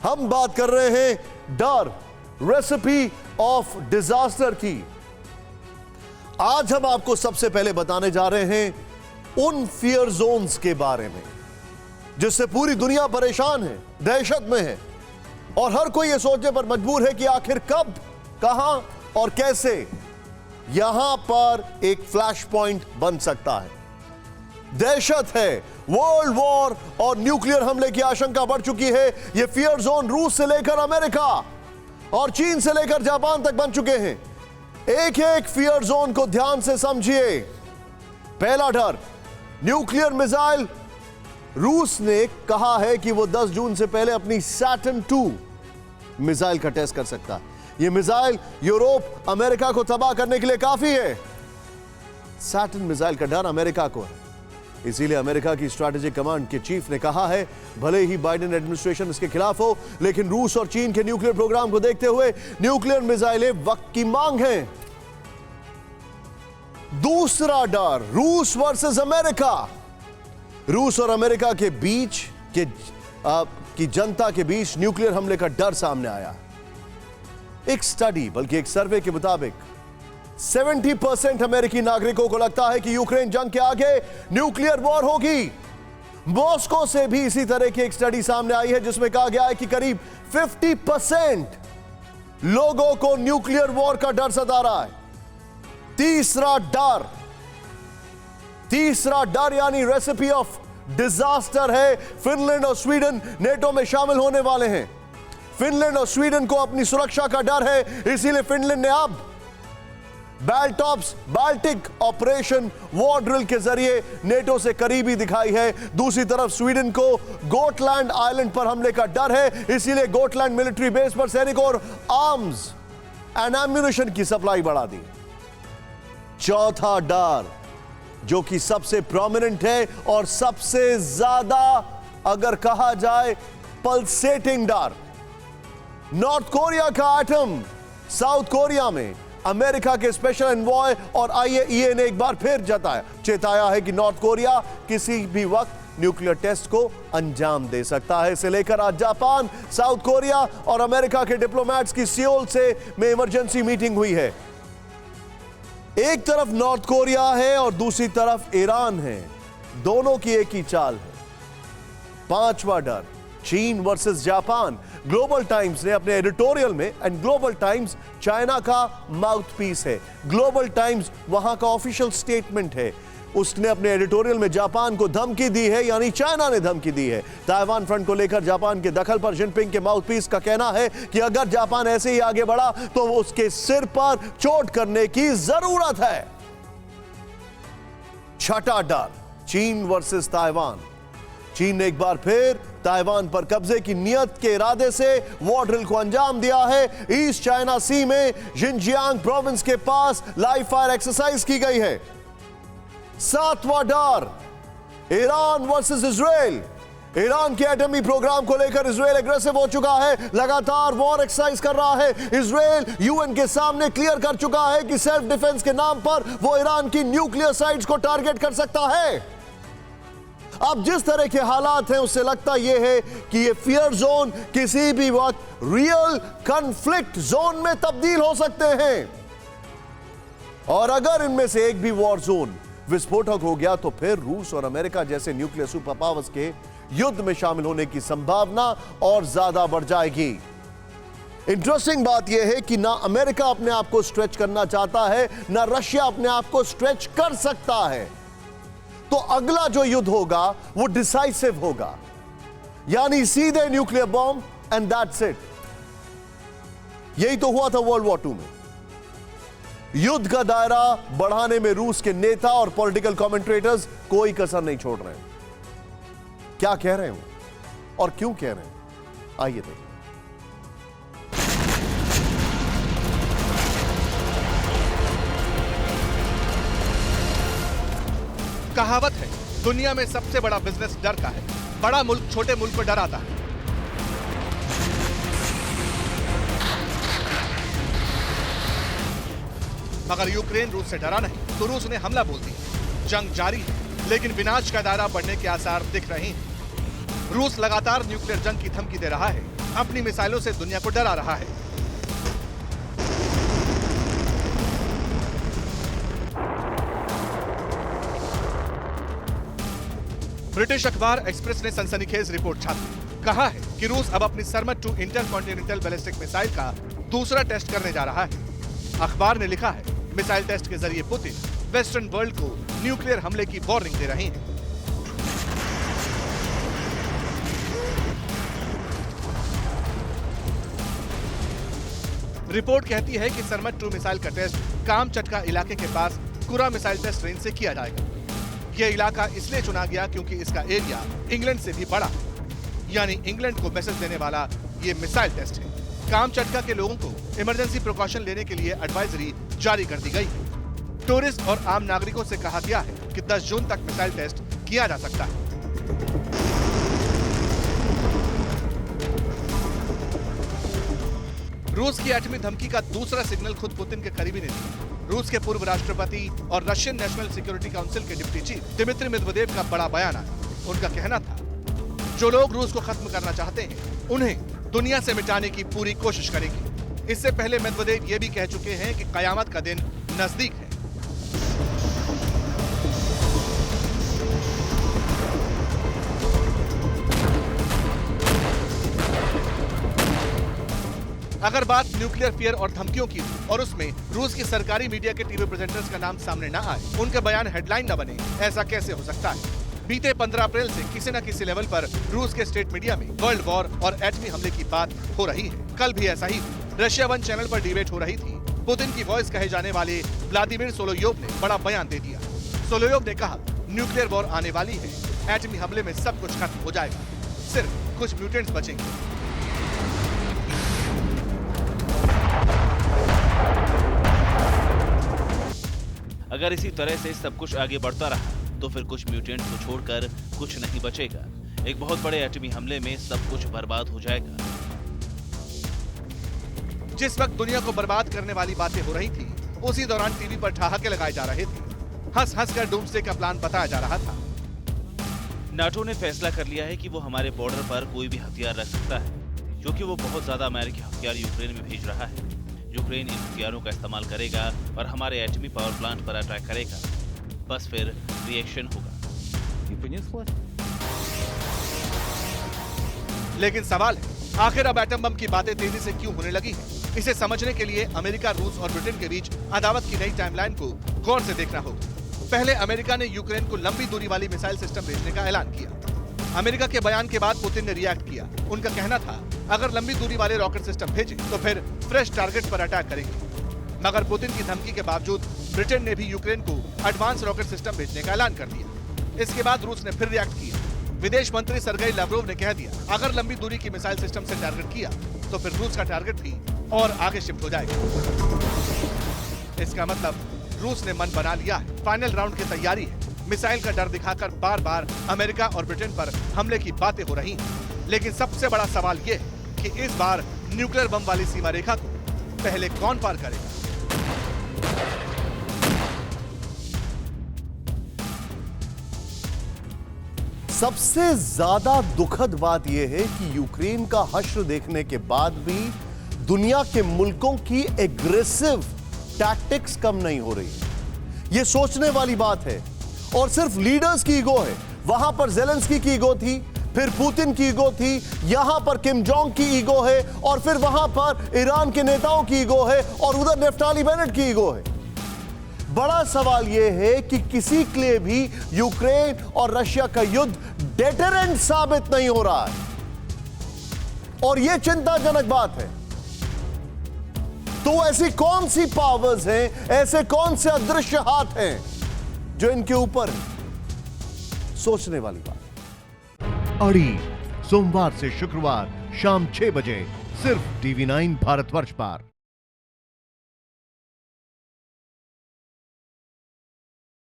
हम बात कर रहे हैं डर, रेसिपी ऑफ डिजास्टर की। आज हम आपको सबसे पहले बताने जा रहे हैं उन फियर जोन्स के बारे में जिससे पूरी दुनिया परेशान है, दहशत में है और हर कोई यह सोचने पर मजबूर है कि आखिर कब, कहां और कैसे यहां पर एक फ्लैश पॉइंट बन सकता है। दहशत है, वर्ल्ड वॉर और न्यूक्लियर हमले की आशंका बढ़ चुकी है। यह फियर जोन रूस से लेकर अमेरिका और चीन से लेकर जापान तक बन चुके हैं। एक एक फियर जोन को ध्यान से समझिए। पहला डर, न्यूक्लियर मिसाइल। रूस ने कहा है कि वो 10 जून से पहले अपनी सैटर्न 2 मिसाइल का टेस्ट कर सकता है। यह मिसाइल यूरोप, अमेरिका को तबाह करने के लिए काफी है। सैटर्न मिसाइल का डर अमेरिका को है, इसीलिए अमेरिका की स्ट्रैटेजिक कमांड के चीफ ने कहा है भले ही बाइडेन एडमिनिस्ट्रेशन इसके खिलाफ हो, लेकिन रूस और चीन के न्यूक्लियर प्रोग्राम को देखते हुए न्यूक्लियर मिसाइलें वक्त की मांग है। दूसरा डर, रूस वर्सेस अमेरिका। रूस और अमेरिका के बीच की जनता के बीच न्यूक्लियर हमले का डर सामने आया। एक स्टडी, बल्कि एक सर्वे के मुताबिक 70% अमेरिकी नागरिकों को लगता है कि यूक्रेन जंग के आगे न्यूक्लियर वॉर होगी। मॉस्को से भी इसी तरह की एक स्टडी सामने आई है जिसमें कहा गया है कि करीब 50% लोगों को न्यूक्लियर वॉर का डर सता रहा है। तीसरा डर यानी रेसिपी ऑफ डिजास्टर है। फिनलैंड और स्वीडन नेटो में शामिल होने वाले हैं। फिनलैंड और स्वीडन को अपनी सुरक्षा का डर है, इसीलिए फिनलैंड ने अब बैल्टॉप्स बाल्टिक ऑपरेशन वॉर ड्रिल के जरिए नेटो से करीबी दिखाई है। दूसरी तरफ स्वीडन को गोटलैंड आइलैंड पर हमले का डर है, इसीलिए गोटलैंड मिलिट्री बेस पर सैनिकों और आर्म्स एंड एम्यूनिशन की सप्लाई बढ़ा दी। चौथा डर, जो कि सबसे प्रोमिनेंट है और सबसे ज्यादा अगर कहा जाए पल्सेटिंग डर, नॉर्थ कोरिया का एटम। साउथ कोरिया में अमेरिका के स्पेशल एनवॉय और आईएईए ने एक बार फिर चेताया है कि नॉर्थ कोरिया किसी भी वक्त न्यूक्लियर टेस्ट को अंजाम दे सकता है। इसे लेकर आज जापान, साउथ कोरिया और अमेरिका के डिप्लोमैट्स की सियोल में इमरजेंसी मीटिंग हुई है। एक तरफ नॉर्थ कोरिया है और दूसरी तरफ ईरान है, दोनों की एक ही चाल है। पांचवा डर, चीन वर्सेस जापान। ग्लोबल टाइम्स ने अपने एडिटोरियल में, एंड ग्लोबल टाइम्स चाइना का माउथपीस है, ग्लोबल टाइम्स वहां का ऑफिशियल स्टेटमेंट है, उसने अपने एडिटोरियल में जापान को धमकी दी है, यानी चाइना ने धमकी दी है। ताइवान फ्रंट को लेकर जापान के दखल पर जिनपिंग के माउथपीस का कहना है कि अगर जापान ऐसे ही आगे बढ़ा तो उसके सिर पर चोट करने की जरूरत है। छठा डर, चीन वर्सेस ताइवान। चीन ने एक बार फिर ताइवान पर कब्जे की नियत के इरादे से वॉर ड्रिल को अंजाम दिया है। ईस्ट चाइना सी में जिनजियांग प्रोविंस के पास लाइव फायर एक्सरसाइज की गई है। सातवां डर, ईरान वर्सेस इजराइल। ईरान के एटमी प्रोग्राम को लेकर इजराइल एग्रेसिव हो चुका है, लगातार वॉर एक्सरसाइज कर रहा है। इजराइल यूएन के सामने क्लियर कर चुका है कि सेल्फ डिफेंस के नाम पर वो ईरान की न्यूक्लियर साइट्स को टारगेट कर सकता है। अब जिस तरह के हालात हैं उससे लगता यह है कि ये फियर जोन किसी भी वक्त रियल कॉन्फ्लिक्ट जोन में तब्दील हो सकते हैं। और अगर इनमें से एक भी वॉर जोन विस्फोटक हो गया तो फिर रूस और अमेरिका जैसे न्यूक्लियर सुपर पावर्स के युद्ध में शामिल होने की संभावना और ज्यादा बढ़ जाएगी। इंटरेस्टिंग बात यह है कि ना अमेरिका अपने आप को स्ट्रेच करना चाहता है, ना रशिया अपने आप को स्ट्रेच कर सकता है। तो अगला जो युद्ध होगा वो डिसाइसिव होगा, यानी सीधे nuclear bomb and that's it. यही तो हुआ था वर्ल्ड वॉर 2 में। युद्ध का दायरा बढ़ाने में रूस के नेता और पॉलिटिकल कमेंटेटर्स कोई कसर नहीं छोड़ रहे हैं। क्या कह रहे हैं और क्यों कह रहे हैं, आइए देखिए। कहावत है, दुनिया में सबसे बड़ा बिजनेस डर का है। बड़ा मुल्क छोटे मुल्क को डराता है। मगर यूक्रेन रूस से डरा नहीं तो रूस ने हमला बोल दिया। जंग जारी है, लेकिन विनाश का दायरा बढ़ने के आसार दिख रहे हैं। रूस लगातार न्यूक्लियर जंग की धमकी दे रहा है। अपनी मिसाइलों से दुनिया को डरा रहा है। ब्रिटिश अखबार एक्सप्रेस ने सनसनीखेज रिपोर्ट छापी। कहा है कि रूस अब अपनी सरमत 2 इंटरकॉन्टिनेंटल बैलिस्टिक मिसाइल का दूसरा टेस्ट करने जा रहा है। अखबार ने लिखा है, मिसाइल टेस्ट के जरिए पुतिन वेस्टर्न वर्ल्ड को न्यूक्लियर हमले की वार्निंग दे रहे हैं। रिपोर्ट कहती है कि सरमत 2 मिसाइल का टेस्ट कामचटका इलाके के पास कुरा मिसाइल टेस्ट रेंज से किया जाएगा। यह इलाका इसलिए चुना गया क्योंकि इसका एरिया इंग्लैंड से भी बड़ा है, यानी इंग्लैंड को मैसेज देने वाला ये मिसाइल टेस्ट है। कामचटका के लोगों को इमरजेंसी प्रिकॉशन लेने के लिए एडवाइजरी जारी कर दी गई है। टूरिस्ट और आम नागरिकों से कहा गया है कि 10 जून तक मिसाइल टेस्ट किया जा सकता है। रूस की एटमी धमकी का दूसरा सिग्नल खुद पुतिन के करीबी ने दिया। रूस के पूर्व राष्ट्रपति और रशियन नेशनल सिक्योरिटी काउंसिल के डिप्टी चीफ दिमित्री मेदवेदेव का बड़ा बयान आया। उनका कहना था, जो लोग रूस को खत्म करना चाहते हैं उन्हें दुनिया से मिटाने की पूरी कोशिश करेंगे। इससे पहले मेदवेदेव ये भी कह चुके हैं कि कयामत का दिन नजदीक है। अगर बात न्यूक्लियर फियर और धमकियों की और उसमें रूस की सरकारी मीडिया के टीवी प्रेजेंटर्स का नाम सामने न आए, उनके बयान हेडलाइन न बने, ऐसा कैसे हो सकता है? बीते 15 अप्रैल से किसी न किसी लेवल पर रूस के स्टेट मीडिया में वर्ल्ड वॉर और एटमी हमले की बात हो रही है। कल भी ऐसा ही रशिया 1 चैनल पर डिबेट हो रही थी। पुतिन की वॉइस कहे जाने वाले व्लादिमीर सोलोयोव ने बड़ा बयान दे दिया। सोलोयोव ने कहा, न्यूक्लियर वॉर आने वाली है, एटमी हमले में सब कुछ खत्म हो जाएगा, सिर्फ कुछ म्यूटेंट्स बचेंगे। अगर इसी तरह से सब कुछ आगे बढ़ता रहा तो फिर कुछ म्यूटेंट्स को छोड़कर कुछ नहीं बचेगा। एक बहुत बड़े एटमी हमले में सब कुछ बर्बाद हो जाएगा। जिस वक्त दुनिया को बर्बाद करने वाली बातें हो रही थी, उसी दौरान टीवी पर ठहाके लगाए जा रहे थे। हंस हंस कर डूम्सडे का प्लान बताया जा रहा था। नाटो ने फैसला कर लिया है कि वो हमारे बॉर्डर पर कोई भी हथियार रख सकता है, क्योंकि वो बहुत ज्यादा अमेरिकी हथियार यूक्रेन में भेज रहा है। यूक्रेन इन हथियारों का इस्तेमाल करेगा और हमारे एटमी पावर प्लांट पर अटैक करेगा। बस फिर रिएक्शन होगा। लेकिन सवाल है, आखिर अब एटम बम की बातें तेजी से क्यों होने लगी है? इसे समझने के लिए अमेरिका, रूस और ब्रिटेन के बीच अदावत की नई टाइमलाइन को गौर से देखना होगा। पहले अमेरिका ने यूक्रेन को लंबी दूरी वाली मिसाइल सिस्टम भेजने का ऐलान किया। अमेरिका के बयान के बाद पुतिन ने रिएक्ट किया। उनका कहना था, अगर लंबी दूरी वाले रॉकेट सिस्टम भेजे तो फिर फ्रेश टारगेट पर अटैक करेंगे। मगर पुतिन की धमकी के बावजूद ब्रिटेन ने भी यूक्रेन को एडवांस रॉकेट सिस्टम भेजने का ऐलान कर दिया। इसके बाद रूस ने फिर रिएक्ट किया। विदेश मंत्री सर्गेई लाव्रोव ने कह दिया, अगर लंबी दूरी की मिसाइल सिस्टम से टारगेट किया तो फिर रूस का टारगेट भी और आगे शिफ्ट हो जाएगा। इसका मतलब रूस ने मन बना लिया है, फाइनल राउंड की तैयारी है। मिसाइल का डर दिखाकर बार बार अमेरिका और ब्रिटेन पर हमले की बातें हो रही हैं। लेकिन सबसे बड़ा सवाल ये है कि इस बार न्यूक्लियर बम वाली सीमा रेखा को पहले कौन पार करेगा? सबसे ज्यादा दुखद बात यह है कि यूक्रेन का हश्र देखने के बाद भी दुनिया के मुल्कों की एग्रेसिव टैक्टिक्स कम नहीं हो रही। यह सोचने वाली बात है। और सिर्फ लीडर्स की ईगो है। वहां पर ज़ेलेंस्की की ईगो थी, फिर पुतिन की ईगो थी, यहां पर किम जोंग की ईगो है, और फिर वहां पर ईरान के नेताओं की ईगो है, और उधर नेफ्ताली बेनेट की ईगो है। बड़ा सवाल यह है कि किसी के लिए भी यूक्रेन और रशिया का युद्ध डेटरेंट साबित नहीं हो रहा है, और यह चिंताजनक बात है। तो ऐसी कौन सी पावर्स हैं, ऐसे कौन से अदृश्य हाथ हैं जो इनके ऊपर है? सोचने वाली बात। अड़ी सोमवार से शुक्रवार शाम 6 बजे सिर्फ TV9 भारतवर्ष पर।